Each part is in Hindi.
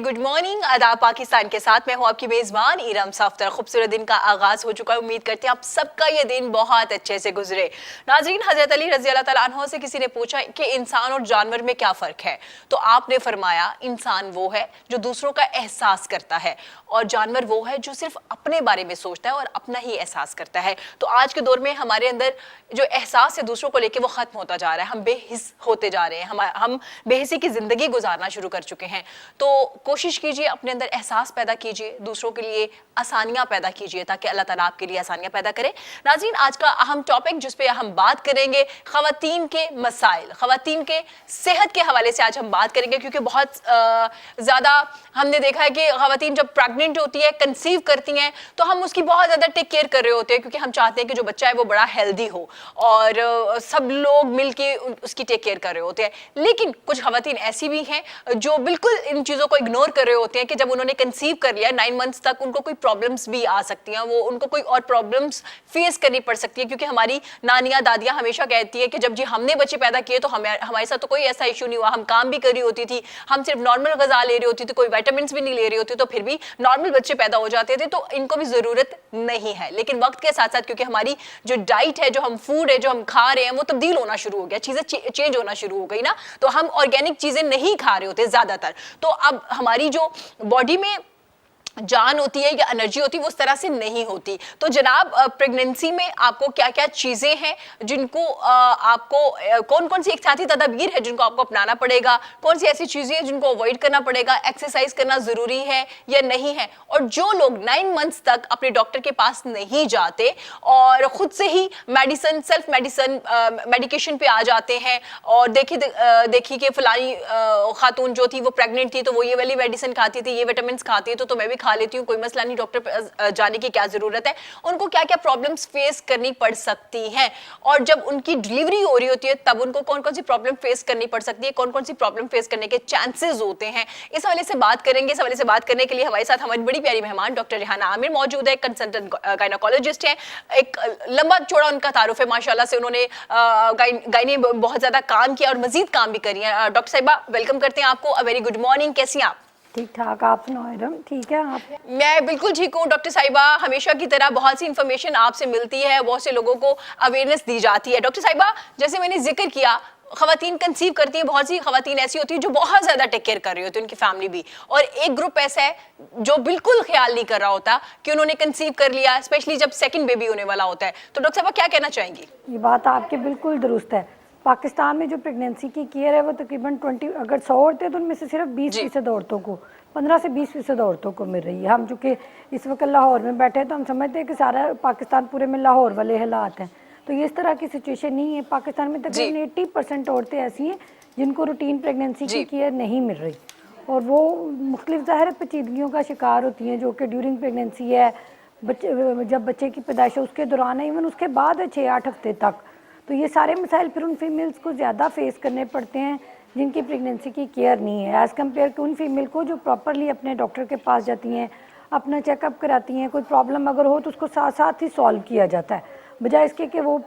गुड मॉर्निंग, आदाब पाकिस्तान के साथ मैं हूं आपकी मेजबान इरम सफ्तर। खूबसूरत दिन का आगाज हो चुका है। उम्मीद करते हैं आप सबका ये दिन बहुत अच्छे से गुजरे। नाजरीन, हजरत अली रजी अल्लाह तआला अन्हु से किसी ने पूछा कि इंसान और जानवर में क्या फ़र्क है, तो आपने फरमाया इंसान वो है जो दूसरों का एहसास करता है और जानवर वो है जो सिर्फ अपने बारे में सोचता है और अपना ही एहसास करता है। तो आज के दौर में हमारे अंदर जो एहसास है दूसरों को लेकर वो ख़त्म होता जा रहा है। हम बेहिस होते जा रहे हैं, हम बेहिसी की ज़िंदगी गुजारना शुरू कर चुके हैं। तो कोशिश कीजिए अपने अंदर एहसास पैदा कीजिए, दूसरों के लिए आसानियां पैदा कीजिए ताकि अल्लाह ताला आपके लिए आसानियां पैदा करे। नाज़रीन, आज का अहम टॉपिक जिस पे हम बात करेंगे ख़वातीन के मसाइल, ख़वातीन के सेहत के हवाले से आज हम बात करेंगे, क्योंकि बहुत ज़्यादा हमने देखा है कि ख़वातीन जब प्रेगनेंट होती है, कंसीव करती हैं, तो हम उसकी बहुत ज़्यादा टेक केयर कर रहे होते हैं, क्योंकि हम चाहते हैं कि जो बच्चा है वो बड़ा हेल्दी हो और सब लोग मिल के उसकी टेक केयर कर रहे होते हैं। लेकिन कुछ ख़वातीन ऐसी भी हैं जो बिल्कुल इन चीज़ों को इग्नोर कर रहे होते हैं कि जब उन्होंने कंसीव कर लिया 9 मंथ्स तक उनको कोई प्रॉब्लम्स भी आ सकती हैं, वो उनको कोई और प्रॉब्लम्स फेस करनी पड़ सकती है। क्योंकि हमारी नानियाँ दादियाँ हमेशा कहती है कि जब जी हमने बच्चे पैदा किए तो हमारे साथ तो कोई ऐसा इशू नहीं हुआ, हम काम भी कर रही होती थी, हम सिर्फ नॉर्मल ग़िज़ा ले रही होती थी, कोई विटामिन भी नहीं ले रही होती, तो फिर भी नॉर्मल बच्चे पैदा हो जाते थे, तो इनको भी ज़रूरत नहीं है। लेकिन वक्त के साथ साथ क्योंकि हमारी जो डाइट है, जो हम फूड है, जो हम खा रहे हैं, वो तब्दील होना शुरू हो गया, चीज़ें चेंज होना शुरू हो गई ना, तो हम ऑर्गेनिक चीज़ें नहीं खा रहे होते ज़्यादातर। तो अब हमारी जो बॉडी में जान होती है या एनर्जी होती है वो उस तरह से नहीं होती। तो जनाब, प्रेगनेंसी में आपको क्या क्या चीज़ें हैं जिनको आपको कौन कौन सी एक साथी तदाबीर है जिनको आपको अपनाना पड़ेगा, कौन सी ऐसी चीज़ें हैं जिनको अवॉइड करना पड़ेगा, एक्सरसाइज करना ज़रूरी है या नहीं है। और जो लोग 9 मंथ्स तक अपने डॉक्टर के पास नहीं जाते और ख़ुद से ही सेल्फ मेडिकेशन पे आ जाते हैं और देखी कि फलानी खातून जो थी वो प्रेगनेंट थी तो वो ये वाली मेडिसिन खाती थी, ये विटामिन खाती है, तो मैं भी खा लेती हूँ, कोई मसला नहीं, डॉक्टर पर जाने की क्या जरूरत है। उनको क्या क्या प्रॉब्लम्स फेस करनी पड़ सकती हैं और जब उनकी डिलीवरी हो रही होती है तब उनको कौन कौन सी प्रॉब्लम फेस करनी पड़ सकती है, कौन कौन सी प्रॉब्लम फेस करने के चांसेस होते हैं, इस हवाले से बात करेंगे। इस हवाले से बात करने के लिए हमारे साथ हमारी बड़ी प्यारी मेहमान डॉक्टर रेहाना आमिर मौजूद है, कंसल्टेंट गायनोकोलॉजिस्ट हैं। एक लंबा चौड़ा उनका तारुफ है, माशाल्लाह से उन्होंने गायनी बहुत ज्यादा काम किया और मजीद काम भी करी है। डॉक्टर साहिबा, वेलकम करते हैं आपको। वेरी गुड मॉर्निंग, कैसी हैं आप? ठीक ठाक, आप सुनाओ इरम? ठीक है आप? मैं बिल्कुल ठीक हूँ डॉक्टर साहिबा। हमेशा की तरह बहुत सी इंफॉर्मेशन आपसे मिलती है, बहुत से लोगों को अवेयरनेस दी जाती है। डॉक्टर साहिबा, जैसे मैंने जिक्र किया, खवातीन कंसीव करती है, बहुत सी खवातीन ऐसी होती है जो बहुत ज्यादा टेक केयर कर रही होती है, उनकी फैमिली भी, और एक ग्रुप ऐसा है जो बिल्कुल ख्याल नहीं कर रहा होता कि उन्होंने कंसीव कर लिया, स्पेशली जब सेकंड बेबी होने वाला होता है। तो डॉक्टर साहिबा क्या कहना चाहेंगी? ये बात आपकी बिल्कुल दुरुस्त है। पाकिस्तान में जो प्रेगनेंसी की केयर है वो तकरीबन 20, अगर 100 औरतें तो उनमें से सिर्फ 20% औरतों को, 15 से 20% औरतों को मिल रही है। हम चूँकि इस वक्त लाहौर में बैठे हैं तो हम समझते हैं कि सारा पाकिस्तान पूरे में लाहौर वाले हालात हैं, तो ये इस तरह की सिचुएशन नहीं है। पाकिस्तान में तकरीबन 80% औरतें ऐसी हैं जिनको रूटीन प्रेगनेंसी की केयर नहीं मिल रही और वो मुख्तलिफ ज़ाहिर पेचीदगियों का शिकार होती हैं, जो कि ड्यूरिंग प्रेगनेंसी है, जब बच्चे की पैदाइश है उसके दौरान है, इवन उसके बाद है 6-8 हफ्ते तक। तो ये सारे मसाइल फिर उन फीमेल्स को ज़्यादा फेस करने पड़ते हैं जिनकी प्रेगनेंसी की केयर नहीं है, एज़ कम्पेयर टू उन फीमेल को जो प्रॉपरली अपने डॉक्टर के पास जाती हैं, अपना चेकअप कराती हैं। कोई प्रॉब्लम अगर हो तो उसको साथ साथ ही सॉल्व किया जाता है, बजाय इसके कि वो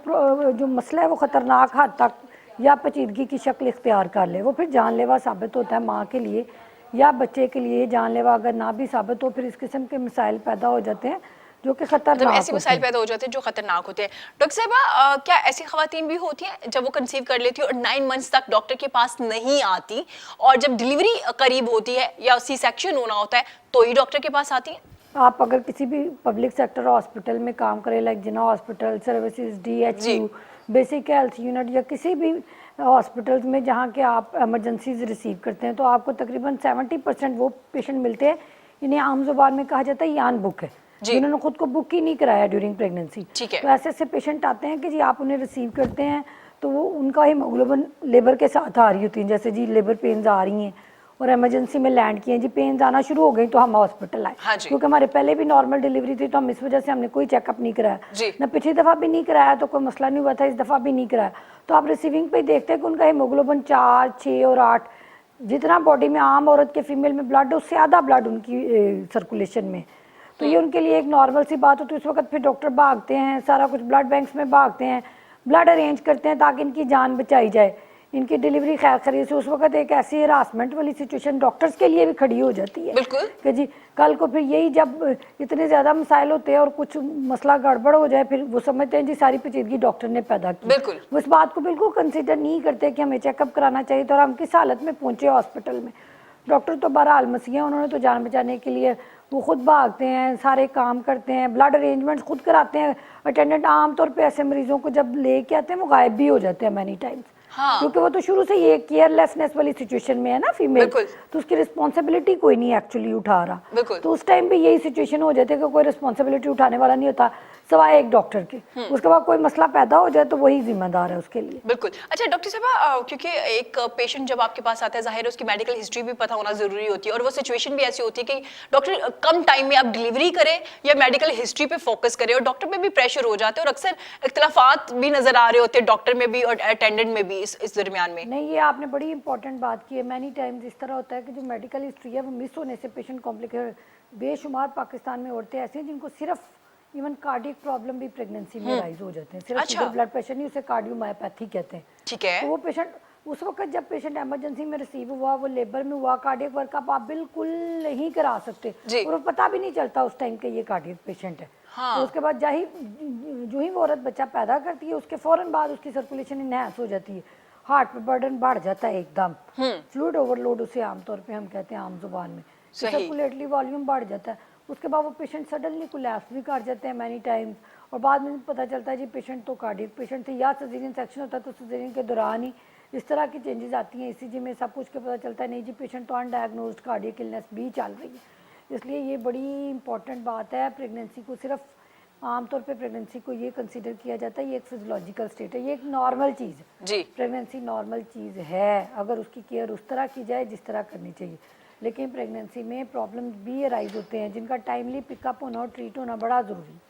जो मसला है वो ख़तरनाक हद तक या पेचीदगी की शक्ल इख्तियार कर ले, वो फिर जानलेवा साबित होता है माँ के लिए या बच्चे के लिए। जानलेवा अगर ना भी साबित हो, फिर इस किस्म के मसाइल पैदा हो जाते हैं जो कि खतरनाक, ऐसे मसाइल पैदा हो जाते हैं जो खतरनाक होते हैं। डॉक्टर साहिबा, क्या ऐसी खवातीन भी होती हैं जब वो कंसीव कर लेती है और 9 मंथ्स तक डॉक्टर के पास नहीं आती और जब डिलीवरी करीब होती है या सी सेक्शन होना होता है तो ही डॉक्टर के पास आती हैं? आप अगर किसी भी पब्लिक सेक्टर हॉस्पिटल में काम करें, like Jinnah hospital services, DHU, basic health unit, या किसी भी हॉस्पिटल्स में जहाँ के आप एमरजेंसीज रिसीव करते हैं, तो आपको तकरीबन 70% वो पेशेंट मिलते हैं जिन्हें आम जुबान में कहा जाता है ये अनबुक है, जिन्होंने खुद को बुक ही नहीं कराया ड्यूरिंग प्रेगनेंसी। तो ऐसे ऐसे पेशेंट आते हैं कि जी आप उन्हें रिसीव करते हैं तो वो उनका हीमोग्लोबिन लेबर के साथ आ रही होती है, जैसे जी लेबर पेन्स आ रही हैं और इमरजेंसी में लैंड किए, जी पेन्स आना शुरू हो गई तो हम हॉस्पिटल आए। क्योंकि हमारे पहले भी नॉर्मल डिलीवरी थी तो हम इस वजह से हमने कोई चेकअप नहीं कराया, ना पिछली दफ़ा भी नहीं कराया तो कोई मसला नहीं हुआ था, इस दफ़ा भी नहीं कराया। तो आप रिसीविंग पे देखते हैं कि उनका हीमोग्लोबिन 4, 6 और 8, जितना बॉडी में आम औरत के फीमेल में ब्लड है उससे ज़्यादा ब्लड उनकी सर्कुलेशन में, तो ये उनके लिए एक नॉर्मल सी बात हो। तो इस वक्त फिर डॉक्टर भागते हैं, सारा कुछ ब्लड बैंक्स में भागते हैं, ब्लड अरेंज करते हैं ताकि इनकी जान बचाई जाए। इनकी डिलीवरी खैर खरीद से उस वक्त एक ऐसी हरासमेंट वाली सिचुएशन डॉक्टर्स के लिए भी खड़ी हो जाती है बिल्कुल कि जी कल को फिर यही जब इतने ज़्यादा मसाइल होते हैं और कुछ मसला गड़बड़ हो जाए फिर वो समझते हैं जी सारी पेचीदगी डॉक्टर ने पैदा की। बिल्कुल वो इस बात को बिल्कुल कंसिडर नहीं करते कि हमें चेकअप कराना चाहिए तो और हम किस हालत में पहुँचे हॉस्पिटल में। डॉक्टर तो बहरहाल मसीह हैं, उन्होंने तो जान बचाने के लिए वो खुद भागते हैं, सारे काम करते हैं, ब्लड अरेंजमेंट्स खुद कराते हैं। अटेंडेंट आमतौर पे ऐसे मरीजों को जब लेके आते हैं वो गायब भी हो जाते हैं मैनी टाइम्स, हाँ क्योंकि वो तो शुरू से ये केयरलेसनेस वाली सिचुएशन में है ना फीमेल, बिल्कुल तो उसकी रिस्पॉन्सिबिलिटी कोई नहीं एक्चुअली उठा रहा। बिल्कुल तो उस टाइम पे यही सिचुएशन हो जाती है कि कोई रिस्पॉन्सिबिलिटी उठाने वाला नहीं होता सवाए एक डॉक्टर के। उसके बाद कोई मसला पैदा हो जाए तो वही जिम्मेदार है उसके लिए। बिल्कुल। अच्छा डॉक्टर साहब, क्योंकि एक पेशेंट जब आपके पास आता है जाहिर है उसकी मेडिकल हिस्ट्री भी पता होना जरूरी होती है और वो सिचुएशन भी ऐसी होती है कि डॉक्टर कम टाइम में आप डिलीवरी करें या मेडिकल हिस्ट्री पे फोकस करें और डॉक्टर पे भी प्रेशर हो जाते हैं और अक्सर इख्तलाफात भी नजर आ रहे होते हैं डॉक्टर में भी और अटेंडेंट में भी इस दरमियान में। नहीं, ये आपने बड़ी इंपॉर्टेंट बात की है। मैनी टाइम्स इस तरह होता है कि जो मेडिकल हिस्ट्री है वो मिस होने से पेशेंट कॉम्प्लिकेट, बेशुमार पाकिस्तान में औरतें ऐसी हैं जिनको सिर्फ इवन कार्डियक प्रॉब्लम भी प्रेगनेंसी में राइज हो जाते हैं, सिर्फ अच्छा। शुगर ब्लड प्रेशर नहीं, उसे कार्डियोमायोपैथी कहते हैं। ठीक है तो वो पेशेंट उस वक्त जब पेशेंट इमरजेंसी में रिसीव हुआ, वो लेबर में हुआ, कार्डियक वर्कअप आप बिल्कुल नहीं करा सकते जी। और वो पता भी नहीं चलता उस टाइम के ये कार्डियक पेशेंट है। हाँ। तो उसके बाद जो ही वो औरत बच्चा पैदा करती है उसके फौरन बाद उसकी सर्कुलेशन इनहैंस हो जाती है, हार्ट पे बर्डन बढ़ जाता है एकदम, फ्लूइड ओवरलोड उसे आमतौर पे हम कहते हैं आम जुबान में, सही। सर्कुलेटरी वॉल्यूम बढ़ जाता है। उसके बाद वो पेशेंट सडनली कोलैप्स भी कर जाते हैं मैनी टाइम्स और बाद में पता चलता है जी पेशेंट तो कार्डियक पेशेंट थे या सिजेरियन सेक्शन होता है तो सिजेरियन के दौरान ही इस तरह की चेंजेस आती हैं ईसीजी में, सब कुछ के पता चलता है नहीं जी पेशेंट तो अनडायग्नोज्ड कार्डियक इलनेस भी चल रही है। इसलिए ये बड़ी इंपॉर्टेंट बात है। प्रेगनेंसी को सिर्फ आमतौर पे प्रेगनेंसी को ये कंसीडर किया जाता है ये एक फिजियोलॉजिकल स्टेट है, ये एक नॉर्मल चीज़ है जी। प्रेगनेंसी नॉर्मल चीज़ है अगर उसकी केयर उस तरह की जाए जिस तरह करनी चाहिए। लेकिन प्रेगनेंसी में प्रॉब्लम्स भी अराइज होते हैं जिनका टाइमली पिकअप होना और ट्रीट होना बड़ा ज़रूरी है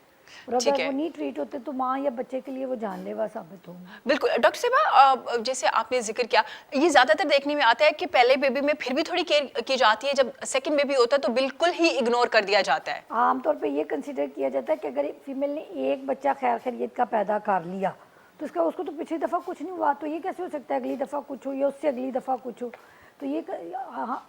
और अगर वो नहीं ट्रीट होते तो माँ या बच्चे के लिए वो जानलेवा साबित होंगे। बिल्कुल डॉक्टर साहब, जैसे आपने जिक्र किया ये ज्यादातर देखने में आता है कि पहले बेबी में फिर भी थोड़ी केयर की जाती है, जब सेकंड बेबी होता है तो बिल्कुल ही इग्नोर कर दिया जाता है। आमतौर पे ये कंसीडर किया जाता है कि अगर फीमेल ने एक बच्चा खैर खैरियत का पैदा कर लिया तो उसको तो पिछली दफ़ा कुछ नहीं हुआ तो ये कैसे हो सकता है अगली दफ़ा कुछ हो या उससे अगली दफ़ा कुछ हो। तो ये हाँ,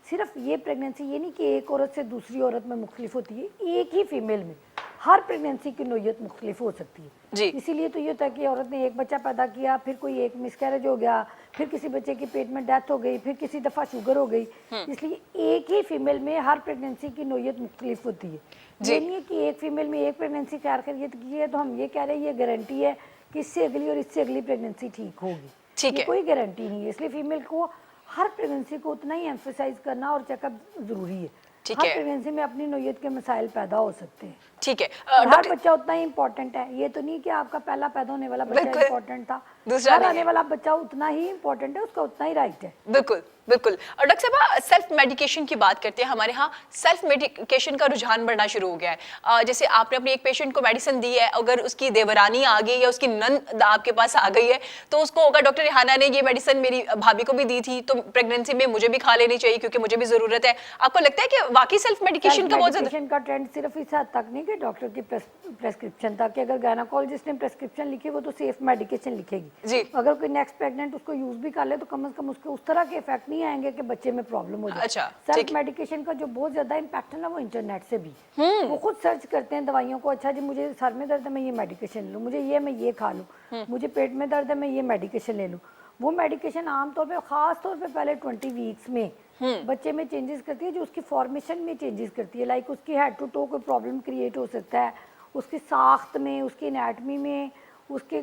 सिर्फ ये प्रेगनेंसी ये नहीं कि एक औरत से दूसरी औरत में मुख्तलिफ होती है, एक ही फीमेल में हर प्रेगनेंसी की नोयत मुख्तलिफ हो सकती है जी। इसीलिए तो ये होता है कि औरत ने एक बच्चा पैदा किया, फिर कोई एक मिसकैरेज हो गया, फिर किसी बच्चे के पेट में डेथ हो गई, फिर किसी दफ़ा शुगर हो गई। इसलिए एक ही फीमेल में हर प्रेगनेंसी की नोयत मुख्तलिफ होती है। ये नहीं है कि एक फीमेल में एक प्रेगनेंसी खैर खैरियत की है तो हम ये कह रहे हैं ये गारंटी है कि इससे अगली और इससे अगली प्रेगनेंसी ठीक होगी, ठीक है। कोई गारंटी नहीं है। इसलिए फीमेल को हर प्रेगनेंसी को उतना ही एम्फेसाइज करना और चेकअप जरूरी है। ठीक हर है। प्रेगनेंसी में अपनी नोयत के मसाइल पैदा हो सकते हैं। ठीक है हर बच्चा उतना ही इम्पोर्टेंट है, ये तो नहीं कि आपका पहला पैदा होने वाला बच्चा बिल्कुल। इम्पोर्टेंट था, दूसरा हर नहीं आने है। वाला बच्चा उतना ही इम्पोर्टेंट है, उसका उतना ही राइट है। बिल्कुल बिल्कुल। और डॉक्टर साहब सेल्फ मेडिकेशन की बात करते हैं, हमारे यहाँ सेल्फ मेडिकेशन का रुझान बढ़ना शुरू हो गया है। जैसे आपने अपने एक पेशेंट को मेडिसिन दी है, अगर उसकी देवरानी आ गई या उसकी नंद आपके पास आ गई है तो उसको होगा डॉक्टर रिहाना ने ये मेडिसिन मेरी भाभी को भी दी थी तो प्रेगनेंसी में मुझे भी खा लेनी चाहिए क्योंकि मुझे भी जरूरत है। आपको लगता है कि वाकई सेल्फ मेडिकेशन का बहुत ज्यादा मेडिकेशन का ट्रेंड सिर्फ इस हद तक नहीं कि डॉक्टर की प्रेस्क्रिप्शन तक कि अगर गायनाकोलॉजिस्ट ने प्रेस्क्रिप्शन लिखी वो तो सेफ मेडिकेशन लिखेगी जी। अगर कोई नेक्स्ट प्रेग्नेंट उसको यूज भी कर ले तो कम से कम उसके उस तरह के इफेक्ट नहीं आएंगे कि बच्चे में प्रॉब्लम हो जाए। अच्छा, सेल्फ ठीक। मेडिकेशन का जो बहुत ज्यादा इम्पैक्ट है ना वो इंटरनेट से भी, वो खुद सर्च करते हैं दवाइयों को, अच्छा जी मुझे सर में दर्द है मैं ये मेडिकेशन ले लूँ, मुझे ये मैं ये खा लूँ, मुझे पेट में दर्द है मैं ये मेडिकेशन ले लूँ। वो मेडिकेशन आमतौर पे खास तौर पे पहले 20 वीक्स में बच्चे में चेंजेस करती है, जो उसकी फॉर्मेशन में चेंजेस करती है। लाइक उसकी हेड टू टो कोई प्रॉब्लम क्रिएट हो सकता है, उसकी साख्त में, उसकी एनाटमी में, उसके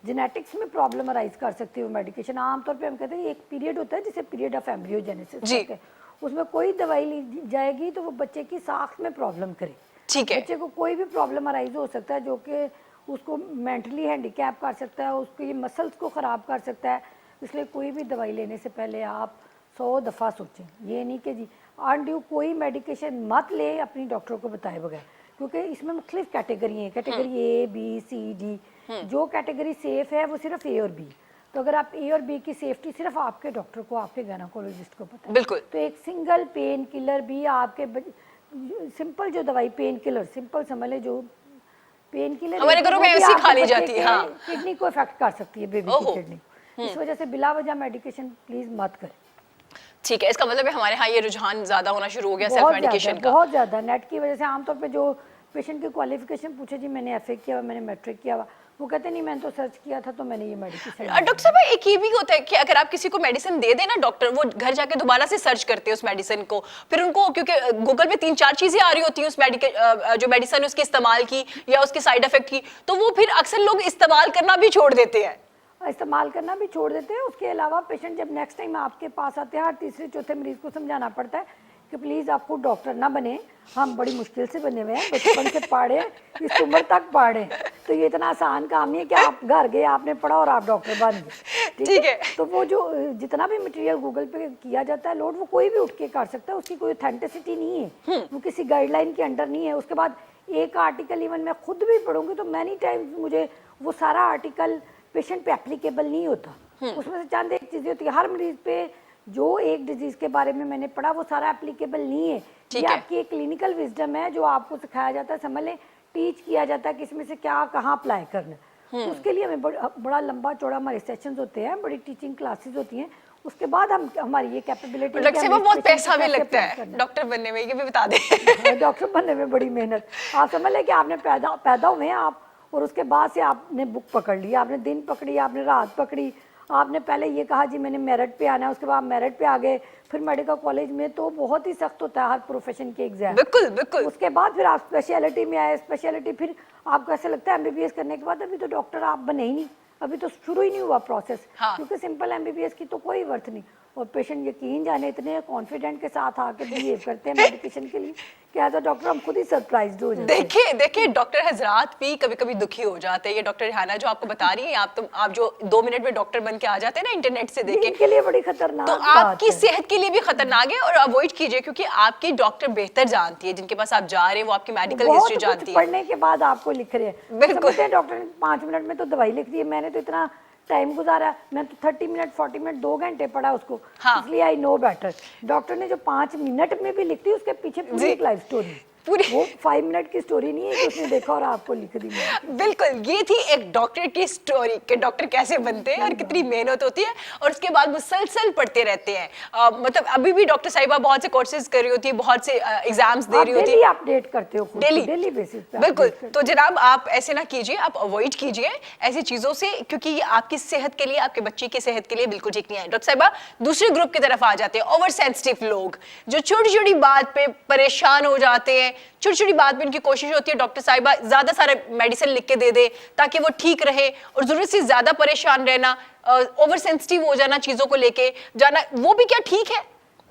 जेनेटिक्स में प्रॉब्लम अराइज कर सकती है। वो मेडिकेशन आमतौर पे हम कहते हैं एक पीरियड होता है जिसे पीरियड ऑफ एम्ब्रियोजेनेसिस कहते हैं, उसमें कोई दवाई ली जाएगी तो वो बच्चे की साख्त में प्रॉब्लम करे। ठीक है। बच्चे को कोई भी प्रॉब्लम अराइज हो सकता है जो कि उसको मेंटली हैंडीकैप कर सकता है, उसके मसल्स को ख़राब कर सकता है। इसलिए कोई भी दवाई लेने से पहले आप 100 दफ़ा सोचें, ये नहीं कि जी अनड्यू कोई मेडिकेशन मत ले अपनी डॉक्टर को बताए बगैर, क्योंकि इसमें मुख्तलिफ कैटेगरी हैं, category A B C D. जो कैटेगरी सेफ है वो सिर्फ ए और बी, तो अगर आप ए और बी की सेफ्टी सिर्फ आपके डॉक्टर को, आपके गायनेकोलॉजिस्ट को पता है। बिल्कुल। तो एक सिंगल पेन किलर भी आपके सिंपल जो दवाई पेन किलर सिंपल समझ ले, जो पेन किलर हमारे घरों में ऐसी खा ली जाती है, हाँ। किडनी को इफेक्ट कर सकती है, बेबी की किडनी। इस वजह से बिला वजह मेडिकेशन प्लीज मत करें। ठीक है, इसका मतलब है हमारे यहाँ ये रुझान ज्यादा होना शुरू हो गया सेल्फ बहुत मेडिकेशन ज़्यादा का। बहुत ज़्यादा नेट की वजह से आमतौर पे जो पेशेंट की क्वालिफिकेशन पूछे जी मैंने एफए किया हुआ, मैंने मैट्रिक किया हुआ, वो कहते नहीं मैंने तो सर्च किया था तो मैंने ये मेडिकेशन डॉक्टर साहब एक ये भी होता है कि अगर आप किसी को मेडिसिन दे देना डॉक्टर, वो घर जाके दोबारा से सर्च करते हैं उस मेडिसिन को, फिर उनको क्योंकि गूगल पे 3-4 चीजें आ रही होती हैं उस जो मेडिसिन उसके इस्तेमाल की या उसके साइड इफेक्ट की, तो वो फिर अक्सर लोग इस्तेमाल करना भी छोड़ देते हैं। इस्तेमाल करना भी छोड़ देते हैं। उसके अलावा पेशेंट जब नेक्स्ट टाइम आपके पास आते हैं, हर तीसरे चौथे मरीज को समझाना पड़ता है कि प्लीज़ आपको डॉक्टर ना बने, हम बड़ी मुश्किल से बने हुए हैं, बचपन से पढ़े, इस उम्र तक पढ़े, तो ये इतना आसान काम नहीं है कि आप घर गए आपने पढ़ा और आप डॉक्टर बन गए। ठीक है। तो वो जो जितना भी मटेरियल गूगल पे किया जाता है लोड, वो कोई भी उठ के कर सकता है, उसकी कोई ऑथेंटिसिटी नहीं है, वो किसी गाइडलाइन के अंडर नहीं है। उसके बाद एक आर्टिकल इवन मैं खुद भी पढ़ूंगी तो मैनी टाइम्स मुझे वो सारा आर्टिकल पेशेंट पे एप्लीकेबल नहीं होता। उसमें से चंद एक चीज़ें होती है, हर मरीज पे जो एक डिजीज के बारे में मैंने पढ़ा वो सारा एप्लीकेबल नहीं है। ये आपकी एक क्लिनिकल विजडम है जो आपको सिखाया जाता है, समझ लें टीच किया जाता है कि इसमें से क्या कहाँ अप्लाई करना है। उसके लिए हमें बड़ा लंबा चौड़ा हमारे सेशंस होते हैं, बड़ी टीचिंग क्लासेस होती हैं। उसके बाद हम हमारी ये कैपेबिलिटी, डॉक्टर साहब बहुत पैसा भी लगता है डॉक्टर बनने में, ये भी बता दें। डॉक्टर बनने में बड़ी मेहनत। आप समझ लें कि आपने पैदा हुए हैं आप, और उसके बाद से आपने बुक पकड़ ली, आपने दिन पकड़ी, आपने रात पकड़ी, आपने पहले ये कहा जी मैंने मेरिट पे आना है, उसके बाद मेरिट पे आ गए, फिर मेडिकल कॉलेज में तो बहुत ही सख्त होता है हर प्रोफेशन के एग्जाम। बिल्कुल बिल्कुल। उसके बाद फिर आप स्पेशलिटी में आए, स्पेशलिटी फिर आपको ऐसा लगता है एमबीबीएस करने के बाद अभी तो डॉक्टर आप बने ही नहीं, अभी तो शुरू ही नहीं हुआ प्रोसेस। हाँ। क्योंकि सिंपल एमबीबीएस की तो कोई वर्थ नहीं, और पेशेंट यकीन जाने इतने कॉन्फिडेंट के साथ आके बिहेव करते हैं मेडिकेशन के लिए कि एज अ डॉक्टर हम खुद ही सरप्राइज्ड हो जाते हैं। देखिए देखिए डॉक्टर हजरात भी कभी कभी दुखी हो जाते हैं। ये डॉक्टर रिहाना जो आपको बता रही है, आप जो 2 मिनट में डॉक्टर बन के आ जाते हैं ना इंटरनेट से देख के, इनके लिए बड़ी खतरनाक तो बात आपकी है। सेहत के लिए भी खतरनाक है। और अवॉइड कीजिए, क्योंकि आपकी डॉक्टर बेहतर जानती है, जिनके पास आप जा रहे हैं वो आपकी मेडिकल बहुत हिस्ट्री कुछ जानती है। पढ़ने के बाद आपको लिख रहे हैं, बिल्कुल। समझते हैं डॉक्टर ने 5 मिनट में तो दवाई लिख दी है, मैंने तो इतना टाइम गुजारा, मैं तो 30 मिनट 40 मिनट 2 घंटे पढ़ा उसको। हाँ। इसलिए आई नो बेटर। डॉक्टर ने जो 5 मिनट में भी लिख दी उसके पीछे पूरी एक लाइफ स्टोरी, पूरी वो 5 मिनट की स्टोरी नहीं है कि उसने देखा और आपको लिख दी। बिल्कुल, ये थी एक डॉक्टर की स्टोरी कि डॉक्टर कैसे बनते हैं और कितनी मेहनत होती है, और उसके बाद मुसलसल पढ़ते रहते हैं। मतलब अभी भी डॉक्टर साहिबा बहुत से कोर्सेज कर रही होती है, बहुत से एग्जाम्स दे रही होती है, डेली अपडेट करते हो खुद को, डेली डेली बेसिस पे बिल्कुल। update तो जनाब आप ऐसे ना कीजिए, आप अवॉइड कीजिए ऐसी चीजों से, क्योंकि ये आपकी सेहत के लिए, आपके बच्चे की सेहत के लिए बिल्कुल ठीक नहीं है। डॉक्टर साहिबा दूसरे ग्रुप की तरफ आ जाते हैं, ओवर सेंसिटिव लोग जो छोटी छोटी बात पे परेशान हो जाते हैं। छोटी छोटी बात पे उनकी कोशिश होती है डॉक्टर साहिबा ज्यादा सारा मेडिसिन लिख के दे दे ताकि वो ठीक रहे, और जरूरत से ज्यादा परेशान रहना, ओवर सेंसिटिव हो जाना, चीजों को लेके जाना, वो भी क्या ठीक है?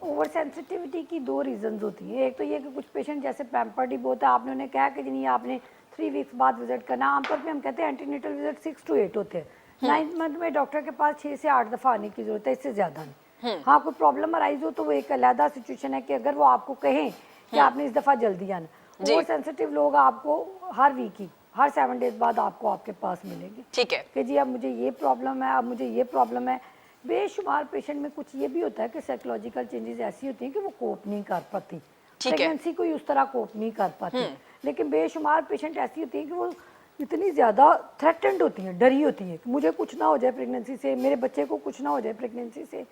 ओवर सेंसिटिविटी की 2 रीजंस होती हैं। एक तो ये कि कुछ पेशेंट जैसे पैम्पर्ड ही बहुत है, आपने उन्हें कहा कि नहीं आपने 3 वीक्स बाद विजिट करना। आमतौर पे हम कहते हैं एंटीनेटल विजिट 6 to 8 होते हैं। 9th मंथ में डॉक्टर के पास 6 से 8 दफा आने की जरूरत है, इससे ज्यादा नहीं। हाँ कोई प्रॉब्लम अराइज हो तो वो एक अलग सिचुएशन है कि अगर वो आपको कहें कि आपने इस दफा जल्दी आना। ओवर सेंसिटिव लोग आपको हर वीक ही, हर 7 डेज बाद आपको आपके पास मिलेंगे, ठीक है कि जी अब मुझे ये प्रॉब्लम है, अब मुझे ये प्रॉब्लम है। बेशुमार पेशेंट में कुछ ये भी होता है कि साइकोलॉजिकल चेंजेस ऐसी होती हैं कि वो कोप नहीं कर पाती, प्रेगनेंसी को उस तरह कोप नहीं कर पाती। लेकिन बेशुमार पेशेंट ऐसी होती हैं कि वो इतनी ज़्यादा थ्रेटेंड होती हैं, डरी होती हैं कि मुझे कुछ ना हो जाए प्रेगनेंसी से, मेरे बच्चे को कुछ ना हो जाए प्रेगनेंसी से।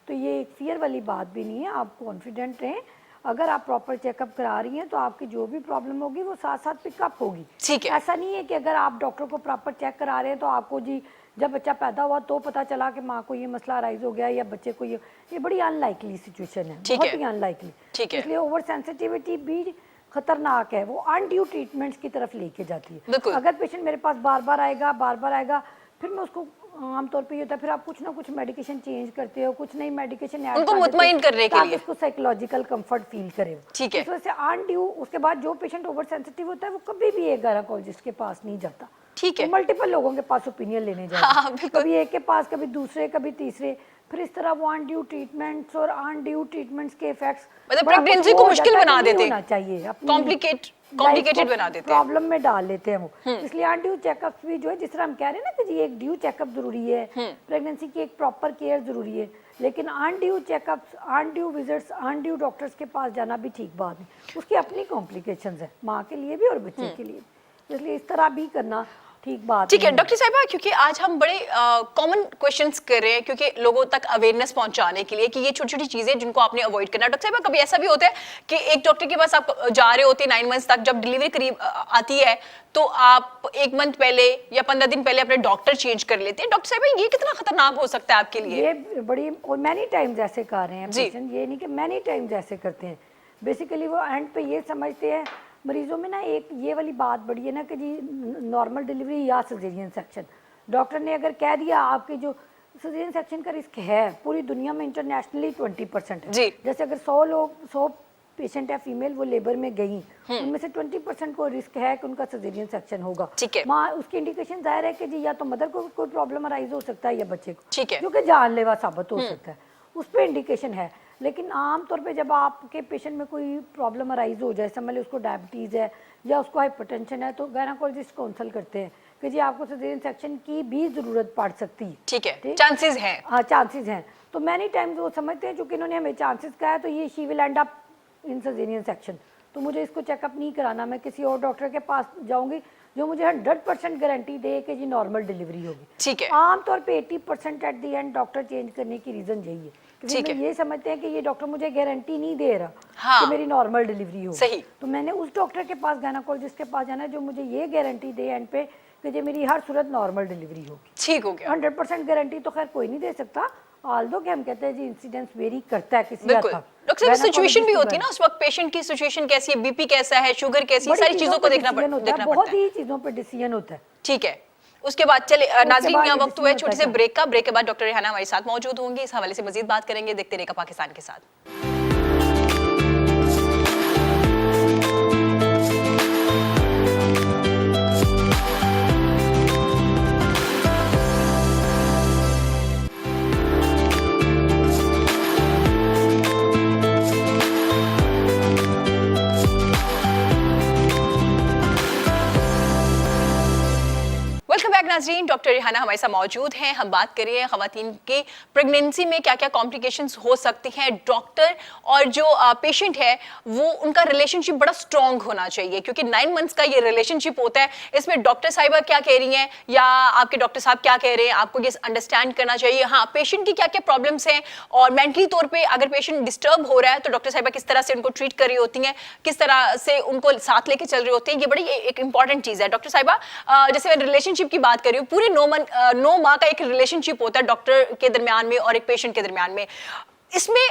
तो ये एक फियर वाली बात भी नहीं है, आप कॉन्फिडेंट रहें। अगर आप प्रॉपर चेकअप करा रही हैं तो आपकी जो भी प्रॉब्लम होगी वो साथ साथ पिकअप होगी। ठीक है। ऐसा नहीं है कि अगर आप डॉक्टर को प्रॉपर चेक करा रहे हैं तो आपको जी जब बच्चा पैदा हुआ तो पता चला कि माँ को ये मसला राइज हो गया या बच्चे को ये बड़ी अनलाइकली सिचुएशन है, बहुत ही अनलाइकली। ठीक है। इसलिए ओवर सेंसिटिविटी भी खतरनाक है, वो अनड्यू ट्रीटमेंट्स की तरफ लेके जाती है। अगर पेशेंट मेरे पास बार बार आएगा, फिर मैं उसको आमतौर पे ये होता है फिर आप कुछ ना कुछ मेडिकेशन चेंज करते हो, कुछ नई मेडिकेशन ऐड उनको मुतमईन करने के लिए, उसको साइकोलॉजिकल कंफर्ट फील करे। ठीक है। इस वजह से अनड्यू, उसके बाद जो पेशेंट ओवर सेंसिटिव होता है वो कभी भी एक गायनेकोलॉजिस्ट के पास नहीं जाता। ठीक है। मल्टीपल लोगों के पास ओपिनियन लेने जाते, कभी एक के पास, कभी दूसरे, कभी तीसरे, फिर इस तरह वो अनड्यू ट्रीटमेंट्स और अनड्यू ट्रीटमेंट्स के इफेक्ट्स मतलब प्रेगनेंसी को मुश्किल बना देते हैं, चाहिए कॉम्प्लिकेटेड बना देते हैं, प्रॉब्लम में डाल लेते हैं वो। इसलिए अनड्यू चेकअप्स भी जो है, जिस तरह हम कह रहे हैं ना कि जी एक ड्यू चेकअप जरूरी है, प्रेगनेंसी की एक प्रॉपर केयर जरूरी है, लेकिन undue checkups, undue visits, undue doctors के पास जाना भी ठीक बात नहीं। उसकी अपनी कॉम्प्लिकेशंस है, माँ के लिए भी और बच्चे के लिए भी। इसलिए इस तरह भी करना ठीक बात ठीक है नहीं डॉक्टर साहिबा, क्योंकि आज हम बड़े कॉमन क्वेश्चंस कर रहे हैं क्योंकि लोगों तक अवेयरनेस पहुंचाने के लिए कि ये छोटी छोटी चीजें जिनको आपने अवॉइड करना है। डॉक्टर साहिबा, कभी ऐसा भी होता है कि एक डॉक्टर के पास आप जा रहे होते हैं 9 मंथ्स तक, जब डिलीवरी करीब आती है तो आप 1 मंथ पहले या 15 दिन पहले अपने डॉक्टर चेंज कर लेते हैं। डॉक्टर साहिबा, ये कितना खतरनाक हो सकता है आपके लिए? ये बड़ी, और मैनी टाइम्स ऐसे कर रहे हैं जी। पेशेंट, ये नहीं कि मैनी टाइम्स ऐसे करते हैं। बेसिकली वो एंड पे ये समझते हैं मरीजों में ना, एक ये वाली बात बड़ी है ना कि जी नॉर्मल डिलीवरी या सिजेरियन सेक्शन, डॉक्टर ने अगर कह दिया आपके जो सिजेरियन सेक्शन का रिस्क है पूरी दुनिया में इंटरनेशनली 20% है। जी। जैसे अगर 100 पेशेंट है फीमेल वो लेबर में गई, उनमें से 20% को रिस्क है कि उनका सिजेरियन सेक्शन होगा। ठीक है। माँ उसकी इंडिकेशन जाहिर है कि जी या तो मदर को कोई प्रॉब्लम अराइज हो सकता है या बच्चे को, ठीक है। जो कि जानलेवा साबित हो सकता है, उस पर इंडिकेशन है। लेकिन आमतौर पे जब आपके पेशेंट में कोई प्रॉब्लम अराइज हो जाए, समझ लो उसको डायबिटीज़ है या उसको हाइपरटेंशन है, तो गायनाकोलॉजिस्ट काउंसल करते हैं कि जी आपको सिजेरियन सेक्शन की भी ज़रूरत पड़ सकती है। ठीक है, चांसेस हैं। हाँ, चांसेस हैं। तो मैनी टाइम्स वो समझते हैं चूँकि इन्होंने हमें चांसेस कहा है तो ये she will and up in caesarean section, तो मुझे इसको चेकअप नहीं कराना, मैं किसी और डॉक्टर के पास जाऊंगी जो मुझे 100% गारंटी दे कि जी नॉर्मल डिलीवरी होगी। ठीक है। आमतौर पे 80% at the and doctor change करने की रीज़न यही है, क्योंकि ठीक मैं है। ये समझते हैं कि ये डॉक्टर मुझे गारंटी नहीं दे रहा हाँ। कि मेरी नॉर्मल डिलीवरी हो। सही। तो मैंने उस डॉक्टर के पास, गायनाकोलॉजिस्ट के पास जाना है जो मुझे ये गारंटी दे एंड पे कि जी मेरी हर सूरत नॉर्मल डिलीवरी होगी। ठीक हो गया। 100% गारंटी तो खैर कोई नहीं दे सकता, ऑल्दो कि हम कहते हैं जी इंसिडेंस वेरी करता है किसी बिल्कुल। हद तक। डॉक्टर साहब, सिचुएशन भी Gynecologist होती है ना उस वक्त, पेशेंट की सिचुएशन कैसी है, बीपी कैसा है, शुगर कैसी है, बड़ी सारी चीजों को पे देखना decision होता है, देखना बहुत पड़ता है। ही चीज़ों पे डिसीजन होता है। ठीक है। उसके बाद चले नाजरीन, बाद यहाँ ये वक्त हुआ है decision छोटी से होता है ब्रेक का। ब्रेक के बाद डॉक्टर रेहाना हमारे साथ मौजूद होंगी, इस हवाले से मजीद बात करेंगे। देखते रहेगा पाकिस्तान के साथ। वेलकम बैक नाजरीन, डॉक्टर रेहाना हमारे साथ मौजूद हैं। हम बात कर रहे हैं खवातीन के प्रेगनेंसी में क्या क्या कॉम्प्लिकेशंस हो सकती हैं। डॉक्टर और जो पेशेंट है वो उनका रिलेशनशिप बड़ा स्ट्रॉन्ग होना चाहिए, क्योंकि 9 मंथ्स का ये रिलेशनशिप होता है। इसमें डॉक्टर साहिबा क्या कह रही हैं या आपके डॉक्टर साहब क्या कह रहे हैं, आपको ये अंडरस्टैंड करना चाहिए। हाँ, पेशेंट की क्या क्या प्रॉब्लम्स हैं और मेंटली तौर पर अगर पेशेंट डिस्टर्ब हो रहा है तो डॉक्टर साहिबा किस तरह से उनको ट्रीट कर रही होती हैं, किस तरह से उनको साथ लेके चल रही होती हैं। ये बड़ी एक इंपॉर्टेंट चीज़ है। डॉक्टर साहिबा, जैसे मैं रिलेशनशिप की बात कर रही हूँ, पूरे 9 माह का एक रिलेशनशिप होता है डॉक्टर के दरमियान में और एक पेशेंट के दरमियान में। इसमें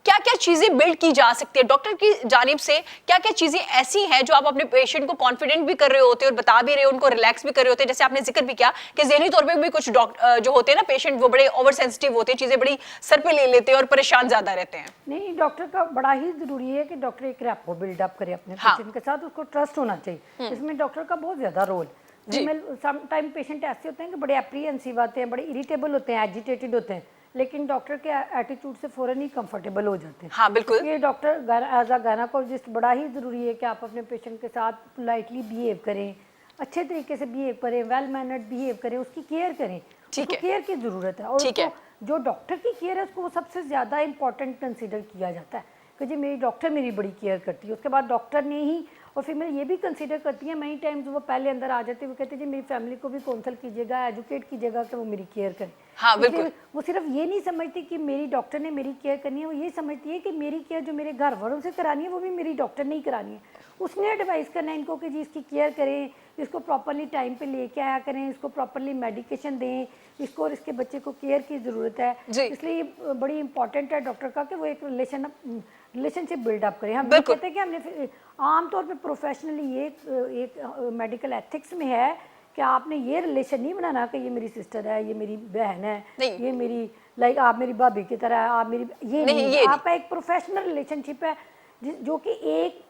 क्या क्या चीजें बिल्ड की जा सकती है डॉक्टर की जानिब से, क्या क्या चीजें ऐसी हैं जो आप अपने पेशेंट को कॉन्फिडेंट भी कर रहे होते हैं और बता भी रहे हो, उनको रिलैक्स भी कर रहे होते हैं। जैसे आपने जिक्र भी किया कि ज़हनी तौर पे भी कुछ जो होते हैं ना पेशेंट, वो बड़े ओवर सेंसिटिव होते हैं, चीजें बड़ी सर पे ले लेते हैं और परेशान ज्यादा रहते हैं। नहीं, डॉक्टर का बड़ा ही जरूरी है कि डॉक्टर एक रैपो बिल्डअप करे अपने हाँ। पेशेंट के साथ, उसको ट्रस्ट होना चाहिए। इसमें डॉक्टर का बहुत ज्यादा रोल। सम टाइम पेशेंट ऐसे होते हैं कि बड़े एप्रीहेंसिव आते हैं, बड़े इरिटेबल होते हैं, एजिटेटेड होते हैं, लेकिन डॉक्टर के एटीट्यूड से फौरन ही कंफर्टेबल हो जाते हैं। हाँ, बिल्कुल। ये डॉक्टर एज अ गायनाकोलॉजिस्ट बड़ा ही ज़रूरी है कि आप अपने पेशेंट के साथ पोलाइटली बिहेव करें, अच्छे तरीके से बिहेव करें, वेल मैनर्ड बिहेव करें, उसकी केयर करें। उसको केयर की ज़रूरत है, और उसको जो डॉक्टर की केयर है उसको सबसे ज़्यादा इंपॉर्टेंट कंसिडर किया जाता है कि जी मेरी डॉक्टर मेरी बड़ी केयर करती है। उसके बाद डॉक्टर ने ही, और फीमेल ये भी कंसीडर करती है, मनी टाइम्स वो पहले अंदर आ जाती है, वो कहते हैं जी मेरी फैमिली को भी काउंसल कीजिएगा, एजुकेट कीजिएगा कि वो मेरी केयर करें। हाँ, बिल्कुल। वो सिर्फ ये नहीं समझती कि मेरी डॉक्टर ने मेरी केयर करनी है, वो ये समझती है कि मेरी केयर जो मेरे घर वालों से करानी है वो भी मेरी डॉक्टर ने ही करानी है। उसने एडवाइस करना है इनको कि जी इसकी केयर करें, इसको प्रॉपरली टाइम पे लेके आया करें, इसको प्रॉपरली मेडिकेशन दें, इसको और इसके बच्चे को केयर की ज़रूरत है। इसलिए बड़ी इंपॉर्टेंट है डॉक्टर का कि वो एक रिलेशनशिप बिल्डअप करें। हम कहते हैं कि हमने आमतौर पे प्रोफेशनली ये एक मेडिकल एथिक्स में है कि आपने ये रिलेशन नहीं बनाना कि ये मेरी सिस्टर है, ये मेरी बहन है, ये मेरी लाइक आप मेरी भाभी की तरह है, आप मेरी ये आपका एक प्रोफेशनल रिलेशनशिप है जो कि एक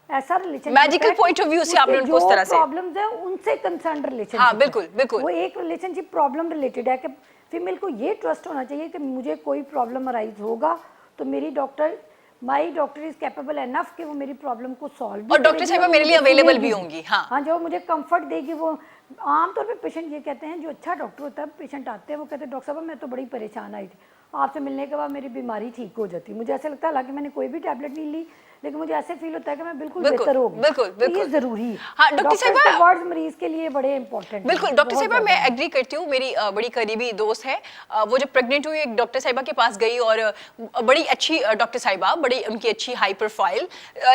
ऐसा relationship medical point of view से आपने उनको उस तरह से प्रॉब्लम्स है उनसे कंसर्न रिलेशनशिप। हाँ, बिल्कुल बिल्कुल। वो एक रिलेशनशिप प्रॉब्लम रिलेटेड है कि फीमेल को ये ट्रस्ट होना चाहिए कि मुझे कोई प्रॉब्लम अराइज होगा तो मेरी doctor, my doctor is capable enough कि वो मेरी प्रॉब्लम को सॉल्व भी और डॉक्टर साहिबा मेरे लिए अवेलेबल भी होंगी। हाँ हाँ, जो मुझे कंफर्ट देगी। वो आमतौर पे पेशेंट ये कहते हैं, जो अच्छा डॉक्टर होता है, पेशेंट आते हैं वो कहते हैं डॉक्टर साहब मैं तो बड़ी परेशान आई थी, आपसे मिलने के बाद मेरी बीमारी ठीक हो जाती। मुझे ऐसा लगता है हालांकि मैंने कोई भी टैबलेट नहीं ली, लेकिन मुझे ऐसे फील होता है कि मैं बिल्कुल बिल्कुल, बेहतर हो गई। बिल्कुल, तो ये बिल्कुल। जरूरी है। हाँ, डॉक्टर साहिबा, वर्ड्स मरीज के लिए बड़े इंपॉर्टेंट। बिल्कुल डॉक्टर साहिबा, मैं एग्री करती हूँ। मेरी बड़ी करीबी दोस्त है, वो जब प्रेग्नेंट हुई एक डॉक्टर साहिबा के पास गई, और बड़ी अच्छी डॉक्टर साहिबा, बड़ी उनकी अच्छी हाई प्रोफाइल,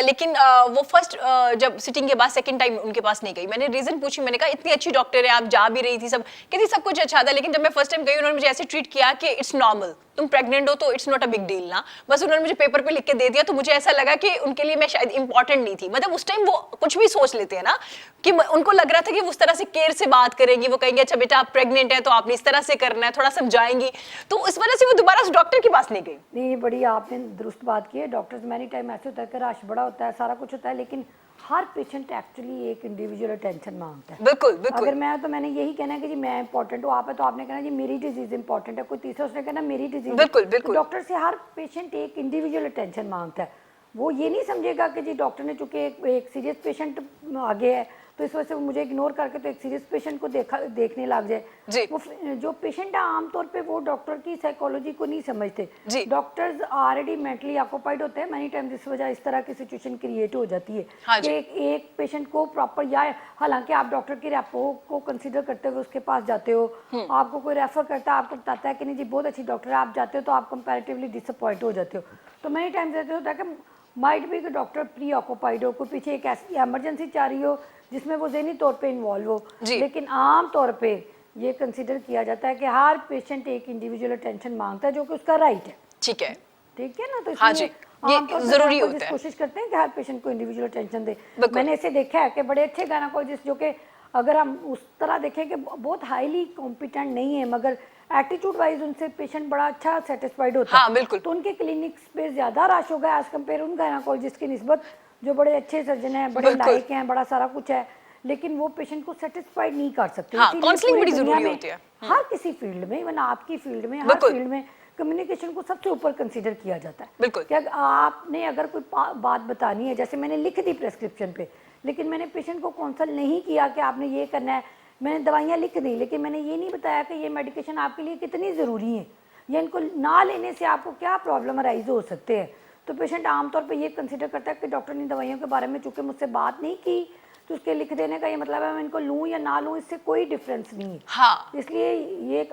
लेकिन वो फर्स्ट जब सिटिंग के बाद सेकंड टाइम उनके पास नहीं गई। मैंने रीजन पूछी, मैंने कहा इतनी अच्छी डॉक्टर है, आप जा भी रही थी, सब कहती सब कुछ अच्छा था, लेकिन जब मैं फर्स्ट टाइम गई उन्होंने मुझे ऐसे ट्रीट किया कि इट्स नॉर्मल, तुम प्रेग्नेंट हो तो it's not a big deal ना। बस उन्होंने मुझे पेपर पे लिख के दे दिया, तो मुझे ऐसा लगा कि उनके लिए मैं शायद इंपॉर्टेंट नहीं थी। मतलब उस टाइम वो कुछ भी सोच लेते हैं ना, कि उनको लग रहा था कि उस तरह से केयर से बात करेंगी, वो कहेंगे अच्छा बेटा आप प्रेग्नेंट है तो आपने इस तरह से करना है, थोड़ा समझाएंगी, तो उस वजह से वो दोबारा उस डॉक्टर के पास नहीं गई। नहीं, बड़ी आपने दुरुस्त बात की है। डॉक्टर्स मैनी टाइम ऐसे होता है कि रश बड़ा होता है, सारा कुछ होता है, लेकिन हर पेशेंट एक्चुअली एक इंडिविजुअल अटेंशन मांगता है। बिल्कुल बिल्कुल। अगर मैं तो मैंने यही कहना है कि जी मैं इंपॉर्टेंट हूँ, आप है तो आपने कहना जी मेरी डिजीज इंपॉर्टेंट है, कोई तीसरा उसने कहना मेरी डिजीज। बिल्कुल बिल्कुल। डॉक्टर से हर पेशेंट एक इंडिविजुअल अटेंशन मांगता है। वो ये नहीं समझेगा कि जी डॉक्टर ने चूंकि एक सीरियस पेशेंट आगे है तो इस वजह से वो मुझे इग्नोर करके तो एक सीरियस पेशेंट को देखने लग जाए। वो जो पेशेंट है आमतौर पे वो डॉक्टर की साइकोलॉजी को नहीं समझते। डॉक्टर्स ऑलरेडी मेंटली ऑक्यूपाइड होते हैं मैनी टाइम्स, इस वजह इस तरह की सिचुएशन क्रिएट हो जाती है। हाँ कि एक पेशेंट को प्रॉपर, या हालांकि आप डॉक्टर की रेपो को कंसीडर करते हुए उसके पास जाते हो, आपको कोई रेफर करता है, आपको बताता है कि नहीं जी बहुत अच्छी डॉक्टर है, आप जाते हो तो आप कंपैरेटिवली डिसअपॉइंट हो जाते हो। तो मैनी टाइम्स ऐसे होता है कि माइट भी कि डॉक्टर प्री ऑक्यूपाइड हो, कोई पीछे एक ऐसी इमरजेंसी चाह रही हो जिसमें वो ज़हनी तौर पे इन्वॉल्व हो, लेकिन आम तौर पे ये कंसीडर किया जाता है कि हर पेशेंट एक इंडिविजुअल अटेंशन मांगता है जो कि उसका राइट है। ठीक है, ठीक है ना। तो हाँ जी, ये जरूरी होता है। कोशिश करते हैं कि हर पेशेंट को इंडिविजुअल अटेंशन दे। मैंने ऐसे देखा है कि बड़े अच्छे गायनेकोलॉजिस्ट जो कि अगर हम उस तरह देखें कि बहुत हाईली कॉम्पिटेंट नहीं है, मगर एटीट्यूड वाइज उनसे पेशेंट बड़ा अच्छा सेटिस्फाइड होता है। हाँ बिल्कुल। तो उनके क्लिनिक्स पे ज़्यादा रश होगा एज कम्पेयर उन गायनेकोलॉजिस्ट की निस्बत जो बड़े अच्छे सर्जन हैं, बड़े लायक हैं, बड़ा सारा कुछ है, लेकिन वो पेशेंट को सेटिस्फाइड नहीं कर सकते। हाँ, काउंसलिंग बड़ी जरूरी होती है। हर किसी फील्ड में, इवन आपकी फील्ड में, हर फील्ड में कम्युनिकेशन को सबसे ऊपर कंसीडर किया जाता है। बिल्कुल। कि आपने अगर कोई बात बतानी है, जैसे मैंने लिख दी प्रेस्क्रिप्शन पे, लेकिन मैंने पेशेंट को काउंसल नहीं किया कि आपने ये करना है, मैंने दवाइयाँ लिख दी, लेकिन मैंने ये नहीं बताया कि ये मेडिकेशन आपके लिए कितनी ज़रूरी है या इनको ना लेने से आपको क्या प्रॉब्लम अराइज हो सकते हैं। तो पेशेंट आमतौर पे ये कंसिडर करता है कि डॉक्टर ने दवाइयों के बारे में चूँकि मुझसे बात नहीं की, तो उसके लिख देने का ये मतलब है मैं इनको लूँ या ना लूँ, इससे कोई डिफरेंस नहीं है। हाँ। इसलिए ये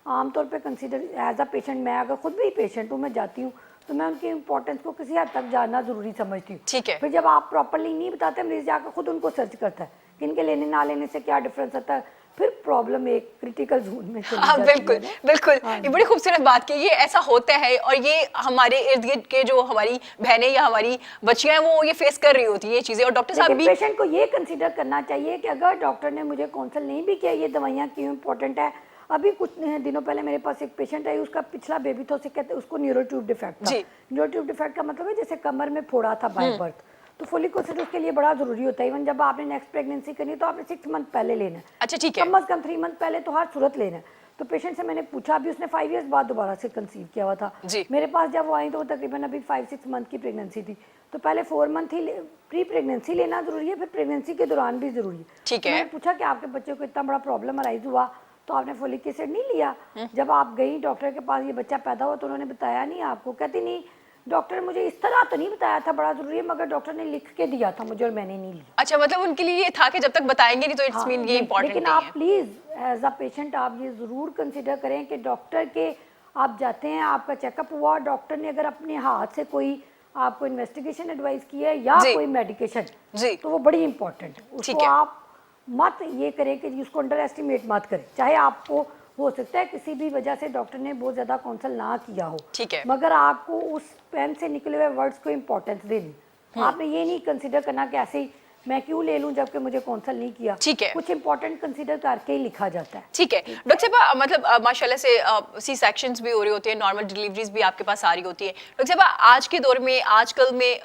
आमतौर पे कंसिडर एज अ पेशेंट, मैं अगर खुद भी पेशेंट हूँ, मैं जाती हूँ तो मैं उनकी इंपॉर्टेंस को किसी हद तक जानना ज़रूरी समझती हूँ। ठीक है। फिर जब आप प्रॉपरली नहीं बताते, मरीज जाकर खुद उनको सर्च करता है कि इनके लेने ना लेने से क्या डिफरेंस आता है, फिर प्रॉब्लम एक क्रिटिकल जोन में चली जाती है। बिल्कुल बिल्कुल। ये बड़ी खूबसूरत बात की, ये ऐसा होता है और ये हमारे इर्द गिर्द के जो हमारी बहनें या हमारी बच्चियां हैं वो ये फेस कर रही होती है ये चीजें, और डॉक्टर साहब भी। पेशेंट को ये कंसीडर करना चाहिए कि अगर डॉक्टर ने मुझे काउंसल नहीं भी किया, ये दवाइयाँ क्यों इंपॉर्टेंट है। अभी कुछ दिनों पहले मेरे पास एक पेशेंट आई, उसका पिछला बेबी था, उसे कहते उसको न्यूरोट्यूब डिफेक्ट था। न्यूरोट्यूब डिफेक्ट का मतलब है जैसे कमर में फोड़ा था बाय बर्थ, तो फोलिक एसिड उसके लिए बड़ा जरूरी होता है। इवन जब आपने नेक्स्ट प्रेगनेंसी करनी है तो आपने 6 मंथ पहले लेना है। अच्छा ठीक है। कम अज कम 3 मंथ पहले तो हर सूरत लेना है। तो पेशेंट से मैंने पूछा, अभी उसने 5 इयर्स बाद दोबारा से कंसीव किया हुआ था मेरे पास। जब वो आई तो वो तकरीबन अभी 5-6 मंथ की प्रेगनेंसी थी, तो पहले 4 मंथ ही प्री प्रेगनेंसी लेना जरूरी है, फिर प्रेगनेंसी के दौरान भी जरूरी है। ठीक है। मैंने पूछा कि आपके बच्चे को इतना बड़ा प्रॉब्लम अराइज हुआ तो आपने फोलिक एसिड नहीं लिया? जब आप गई डॉक्टर के पास, ये बच्चा पैदा हुआ तो उन्होंने बताया नहीं आपको? कहती नहीं डॉक्टर मुझे इस तरह तो नहीं बताया था, बड़ा जरूरी है, मगर डॉक्टर ने लिख के दिया था मुझे और मैंने नहीं लिया। अच्छा, मतलब उनके लिए ये था कि जब तक बताएंगे नहीं तो इट्स मीन ये इंपॉर्टेंट नहीं है। लेकिन आप प्लीज एज अ पेशेंट आप ये जरूर कंसीडर करें कि डॉक्टर के आप जाते हैं, आपका चेकअप हुआ, डॉक्टर ने अगर अपने हाथ से कोई आपको इन्वेस्टिगेशन एडवाइस की है या कोई मेडिकेशन, तो वो बड़ी इंपॉर्टेंट है। उसको आप मत ये करें कि उसको अंडर एस्टिमेट मत करें। चाहे आपको हो सकता है किसी भी वजह से डॉक्टर ने बहुत ज़्यादा काउंसल ना किया हो, ठीक है, मगर आपको उस पेन से निकले हुए वर्ड्स को इंपॉर्टेंस देनी। आपने ये नहीं कंसीडर करना कि ऐसे ही मैं क्यों ले लूं जबकि मुझे काउंसल नहीं किया। ठीक है, कुछ इंपॉर्टेंट कंसीडर करके ही लिखा जाता है। ठीक है डॉक्टर साहब, मतलब माशाल्लाह से सी सेक्शंस भी हो रहे होते हैं, नॉर्मल डिलीवरीज भी आपके पास आ रही होती है। डॉक्टर साहब, आज के दौर में, आजकल में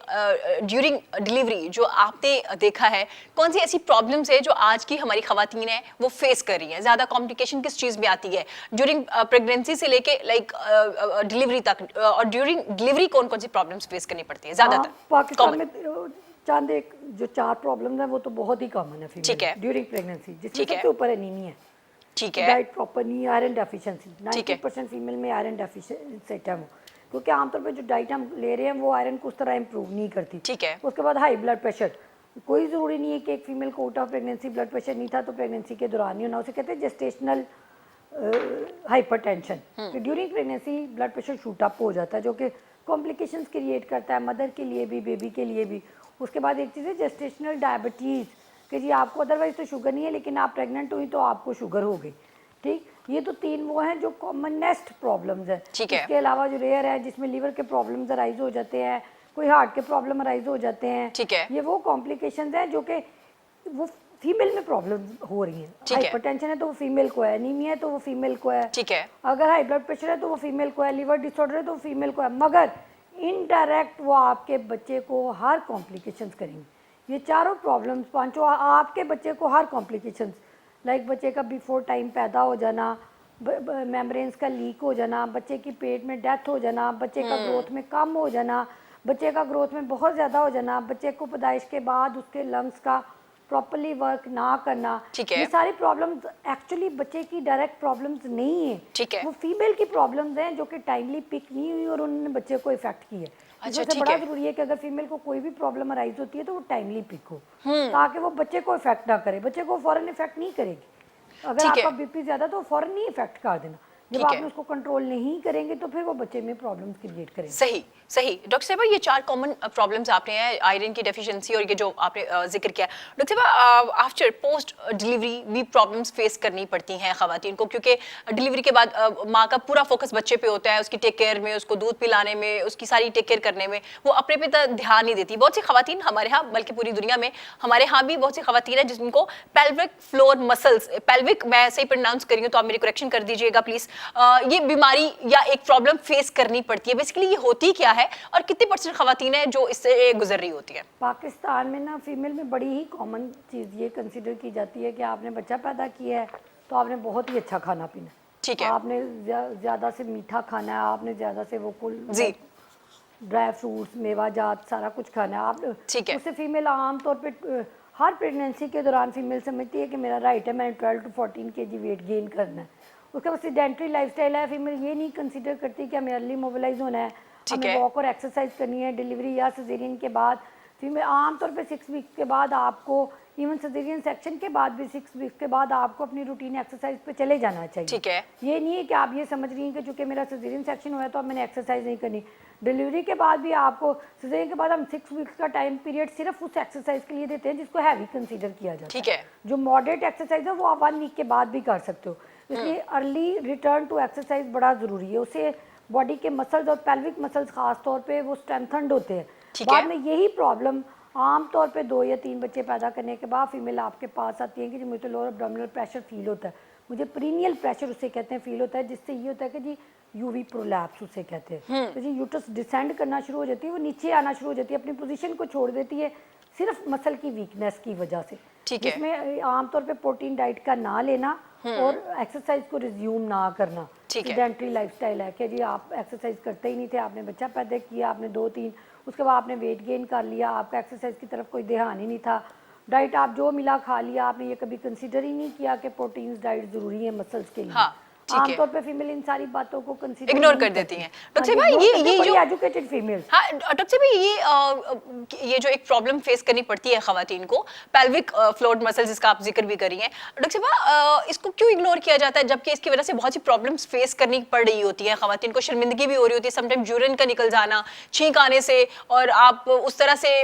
ड्यूरिंग डिलीवरी जो आपने देखा है, कौन सी ऐसी प्रॉब्लम्स है जो आज की हमारी खवातीन है वो फेस कर रही हैं? ज़्यादा कॉम्प्लिकेशन किस चीज़ में आती है ड्यूरिंग प्रेगनेंसी से लेके लाइक डिलीवरी तक, और ड्यूरिंग डिलीवरी कौन कौन सी प्रॉब्लम्स फेस करनी पड़ती है ज़्यादातर? पाकिस्तान में चंद एक जो 4 प्रॉब्लम्स हैं वो तो बहुत ही कॉमन है ठीक है ड्यूरिंग प्रेगनेंसी, जिसमें सबसे ऊपर एनीमिया है। ठीक है। डाइट प्रॉपर नहीं, आयरन डेफिशिएंसी, 90% ठीक है। फीमेल में आयरन डेफिशिएंसी है वो। क्योंकि आमतौर पे जो डाइट हम ले रहे हैं वो आयरन को उस तरह इंप्रूव नहीं करती। ठीक है। उसके बाद हाई ब्लड प्रेशर, कोई ज़रूरी नहीं है कि एक फीमेल को out of pregnancy blood pressure नहीं था तो प्रेगनेंसी के दौरान ही होना, उसे कहते हैं जेस्टेशनल हाइपरटेंशन, कि during pregnancy blood pressure shoot up हो जाता है जो कि कॉम्प्लिकेशंस क्रिएट करता है मदर के लिए भी, बेबी के लिए भी। उसके बाद एक चीज़ है जेस्टेशनल डायबिटीज़, कि जी आपको अदरवाइज तो शुगर नहीं है लेकिन आप प्रेग्नेंट हुई तो आपको शुगर हो गई। ठीक, ये तो 3 वो हैं जो कॉमनेस्ट प्रॉब्लम्स हैं। ठीक है। इसके अलावा जो रेयर है जिसमें लीवर के प्रॉब्लम्स अराइज हो जाते हैं, कोई हार्ट के प्रॉब्लम अराइज हो जाते हैं। ठीक है। ये वो कॉम्प्लिकेशंस हैं जो कि वो फीमेल में प्रॉब्लम हो रही हैं। ठीक है। हाइपरटेंशन है तो वो फीमेल को है, एनीमिया है तो वो फीमेल को है, ठीक है। अगर हाई ब्लड प्रेशर है तो वो फीमेल को है, लिवर डिसऑर्डर है तो वो फीमेल को है, मगर इनडायरेक्ट वो आपके बच्चे को हर कॉम्प्लिकेशंस करेंगे। ये चारों प्रॉब्लम्स पांचों आपके बच्चे को हर कॉम्प्लिकेशंस, लाइक बच्चे का बिफोर टाइम पैदा हो जाना, मेम्ब्रेन्स का लीक हो जाना, बच्चे की पेट में डेथ हो जाना, बच्चे का ग्रोथ में कम हो जाना, बच्चे का ग्रोथ में बहुत ज़्यादा हो जाना, बच्चे को पैदाइश के बाद उसके लंग्स का प्रॉपर्ली वर्क ना करना। ठीक है। ये सारी प्रॉब्लम्स एक्चुअली बच्चे की डायरेक्ट प्रॉब्लम्स नहीं है, ठीक है। वो फीमेल की प्रॉब्लम्स हैं जो कि टाइमली पिक नहीं हुई और उन्होंने बच्चे को इफेक्ट की है। अच्छा, इससे ठीक बड़ा है। जरूरी है कि अगर फीमेल को कोई भी प्रॉब्लम अराइज होती है तो वो टाइमली पिक हो, ताकि वो बच्चे को इफेक्ट ना करे। बच्चे को फौरन इफेक्ट नहीं करेगी। अगर ठीक है। आपका बीपी ज्यादा तो फौरन नहीं इफेक्ट कर देना, जब ठीक है। आपने उसको कंट्रोल नहीं करेंगे तो फिर वो बच्चे में प्रॉब्लम्स क्रिएट करेंगे। सही सही। डॉक्टर साहबा, ये 4 कॉमन प्रॉब्लम्स आपने हैं, आयरन की डेफिशिएंसी और ये जो आपने जिक्र किया। डॉक्टर साहबा, आफ्टर पोस्ट डिलीवरी भी प्रॉब्लम्स फेस करनी पड़ती हैं खवातीन को, क्योंकि डिलीवरी के बाद माँ का पूरा फोकस बच्चे पे होता है, उसकी टेक केयर में, उसको दूध पिलाने में, उसकी सारी टेक केयर करने में, वो अपने पे ध्यान नहीं देती। बहुत सी खवातीन हमारे यहाँ, बल्कि पूरी दुनिया में, हमारे यहाँ भी बहुत सी खवातीन हैं जिनको पेल्विक फ्लोर मसल्स, पेल्विक, मैं सही प्रोनाउंस करी हूँ तो आप मेरी करेक्शन कर दीजिएगा प्लीज, ये बीमारी या एक प्रॉब्लम फेस करनी पड़ती है। बेसिकली ये होती क्या है और कितने % खवातीन हैं जो इससे गुजर रही होती है? पाकिस्तान में ना फीमेल में बड़ी ही कॉमन चीज़ ये कंसिडर की जाती है कि आपने बच्चा पैदा किया है तो आपने बहुत ही अच्छा खाना पीना, ठीक है। आपने ज़्यादा से मीठा खाना है, आपने ज़्यादा से वो कुल जी। ड्राई फ्रूट्स, मेवा जात सारा कुछ खाना है आप। ठीक है। उससे फीमेल आमतौर पे हर प्रेगनेंसी के दौरान फीमेल समझती है कि मेरा राइट है, मैंने 12 to 14 kg वेट गेन करना है। उसके बाद सेडेंटरी लाइफस्टाइल है, फीमेल ये नहीं कंसीडर करती कि हमें अर्ली मोबिलाइज होना है, हमें वॉक और एक्सरसाइज करनी है। डिलीवरी या सिजेरियन के बाद फीमेल आमतौर पे 6 वीक्स के बाद आपको, इवन सिजेरियन सेक्शन के बाद भी 6 वीक्स के बाद आपको अपनी रूटीन एक्सरसाइज पे चले जाना चाहिए। ठीक है। ये नहीं है कि आप ये समझ रही हैं कि चूंकि मेरा सिजेरियन सेक्शन हुआ है तो अब मैंने एक्सरसाइज नहीं करनी। डिलीवरी के बाद भी आपको, सिजेरियन के बाद हम 6 वीक्स का टाइम पीरियड सिर्फ उस एक्सरसाइज के लिए देते हैं जिसको हैवी कंसीडर किया जाता है। ठीक है। जो मॉडरेट एक्सरसाइज है वो आप 1 वीक के बाद भी कर सकते हो। इसलिए अर्ली रिटर्न टू एक्सरसाइज बड़ा ज़रूरी है। उससे बॉडी के मसल्स और पेल्विक मसल्स खास तौर पे वो स्ट्रेंथन्ड होते हैं। बाद में यही प्रॉब्लम आमतौर पे 2 या 3 बच्चे पैदा करने के बाद फीमेल आपके पास आती है कि जी मुझे तो लोअर एब्डोमिनल प्रेशर फील होता है, मुझे प्रीनियल प्रेशर उसे कहते हैं फील होता है, जिससे ये होता है कि जी यूवी प्रोलैप्स उसे कहते हैं। तो जी यूट्रस डिसेंड करना शुरू हो जाती है, वो नीचे आना शुरू हो जाती है, अपनी पोजीशन को छोड़ देती है सिर्फ मसल की वीकनेस की वजह से। ठीक है। जिसमें आमतौर पे प्रोटीन डाइट का ना लेना और एक्सरसाइज को रिज्यूम ना करना। सेडेंटरी लाइफस्टाइल है कि जी आप एक्सरसाइज करते ही नहीं थे, आपने बच्चा पैदा किया, आपने 2-3, उसके बाद आपने वेट गेन कर लिया, आपका एक्सरसाइज की तरफ कोई ध्यान ही नहीं था, डाइट आप जो मिला खा लिया, आपने ये कभी कंसीडर ही नहीं किया कि प्रोटीन्स डाइट जरूरी है मसल्स के लिए। हाँ, आमतौर पे फीमेल इन सारी बातों को कंसीडर इग्नोर कर देती हैं। डॉक्टर साहब, ये जो एजुकेटेड फीमेल, हाँ डॉक्टर साहब, ये जो एक प्रॉब्लम फेस करनी पड़ती है खवातीन को, पेल्विक फ्लोर मसल जिसका आप जिक्र भी कर रही हैं, डॉक्टर साहब इसको क्यों इग्नोर किया जाता है, जबकि इसकी वजह से बहुत सी प्रॉब्लम्स फेस करनी पड़ रही होती है खवातीन को, शर्मिंदगी भी हो रही होती है, समटाइम यूरिन का निकल जाना, छींक आने से, और आप उस तरह से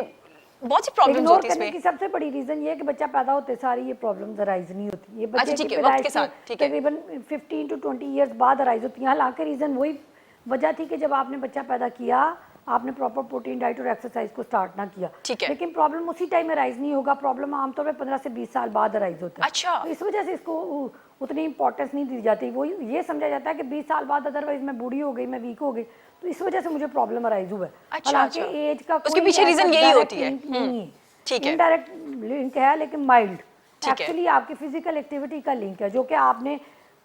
बहुत सी प्रॉब्लम्स होती है इसमें। की सबसे बड़ी रीजन ये है कि बच्चा पैदा होते सारी ये प्रॉब्लम्स अराइज नहीं होती, ये बच्चे ठीक की है, वक्त के पैदाइश साथ, ठीक है। तकरीबन 15 to 20 ईयर्स बाद अराइज होती है। हालांकि रीजन वही वजह थी कि जब आपने बच्चा पैदा किया आपने प्रॉपर प्रोटीन डाइट और एक्सरसाइज को स्टार्ट ना किया, लेकिन प्रॉब्लम उसी टाइम अराइज नहीं होगा, प्रॉब्लम आमतौर पर 15 से 20 साल बाद अराइज होता है। अच्छा। तो इस वजह से इसको उतनी इंपॉर्टेंस नहीं दी जाती। वो ये समझा जाता है कि 20 साल बाद अदरवाइज मैं बूढ़ी हो गई, मैं वीक हो गई, तो इस वजह से मुझे प्रॉब्लम अराइज हुआ है। हालांकि एज का उसके पीछे रीजन यही होती है, ठीक है, इनडायरेक्ट लिंक है लेकिन माइल्ड, एक्चुअली आपकी फिजिकल एक्टिविटी का लिंक है, जो कि आपने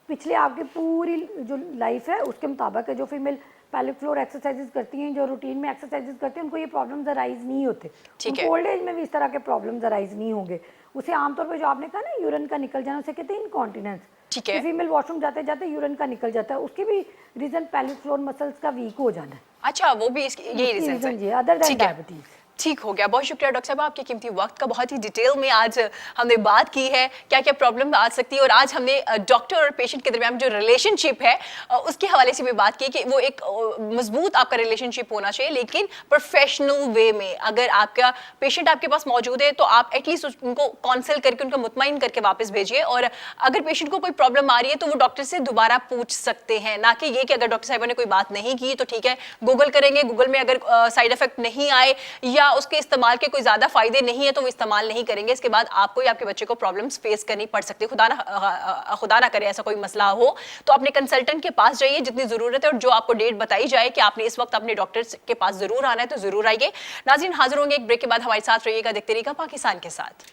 पिछले आपकी पूरी जो लाइफ है उसके मुताबिक है। जो फीमेल पेल्विक फ्लोर एक्सरसाइजेज करती हैं, जो रूटीन में एक्सरसाइजेज करते हैं, उनको ये प्रॉब्लम्स अराइज नहीं होते। उनको ओल्ड एज में भी इस तरह के प्रॉब्लम्स अराइज नहीं होंगे। उसे आमतौर पर जो आपने कहा ना यूरिन का निकल जाना, उसे कहते हैं इनकॉन्टिनेंस। ठीक है। फीमेल वॉशरूम जाते जाते यूरिन का निकल जाता है, उसकी भी रीजन पेल्विक फ्लोर मसल्स का वीक हो जाना है। अच्छा, वो भी यही रीजन है। जी, अदर देन ठीक है, डायबिटीज। ठीक हो गया। बहुत शुक्रिया डॉक्टर साहब, आपके कीमती वक्त का। बहुत ही डिटेल में आज हमने बात की है क्या क्या प्रॉब्लम आ सकती है, और आज हमने डॉक्टर और पेशेंट के दरमियान जो रिलेशनशिप है उसके हवाले से भी बात की कि वो एक मजबूत आपका रिलेशनशिप होना चाहिए, लेकिन प्रोफेशनल वे में। अगर आपका पेशेंट आपके पास मौजूद है तो आप एटलीस्ट उनको काउंसिल करके उनको मुतमईन करके वापस भेजिए, और अगर पेशेंट को कोई प्रॉब्लम आ रही है तो वो डॉक्टर से दोबारा पूछ सकते हैं, ना कि ये कि अगर डॉक्टर साहब ने कोई बात नहीं की तो ठीक है गूगल करेंगे, गूगल में अगर साइड इफेक्ट नहीं आए या उसके इस्तेमाल के कोई ज्यादा फायदे नहीं है तो वो इस्तेमाल नहीं करेंगे। इसके बाद आपको या आपके बच्चे को प्रॉब्लम्स फेस करनी पड़ सकती है। खुदा ना करे ऐसा कोई मसला हो तो अपने कंसल्टेंट के पास जाइए जितनी जरूरत है, और जो आपको डेट बताई जाए कि आपने इस वक्त अपने डॉक्टर के पास जरूर आना है तो जरूर आइए। नाज़रीन, हाजिर होंगे एक ब्रेक के बाद। हमारे साथ रहिएगा, देखते रहिएगा पाकिस्तान के साथ।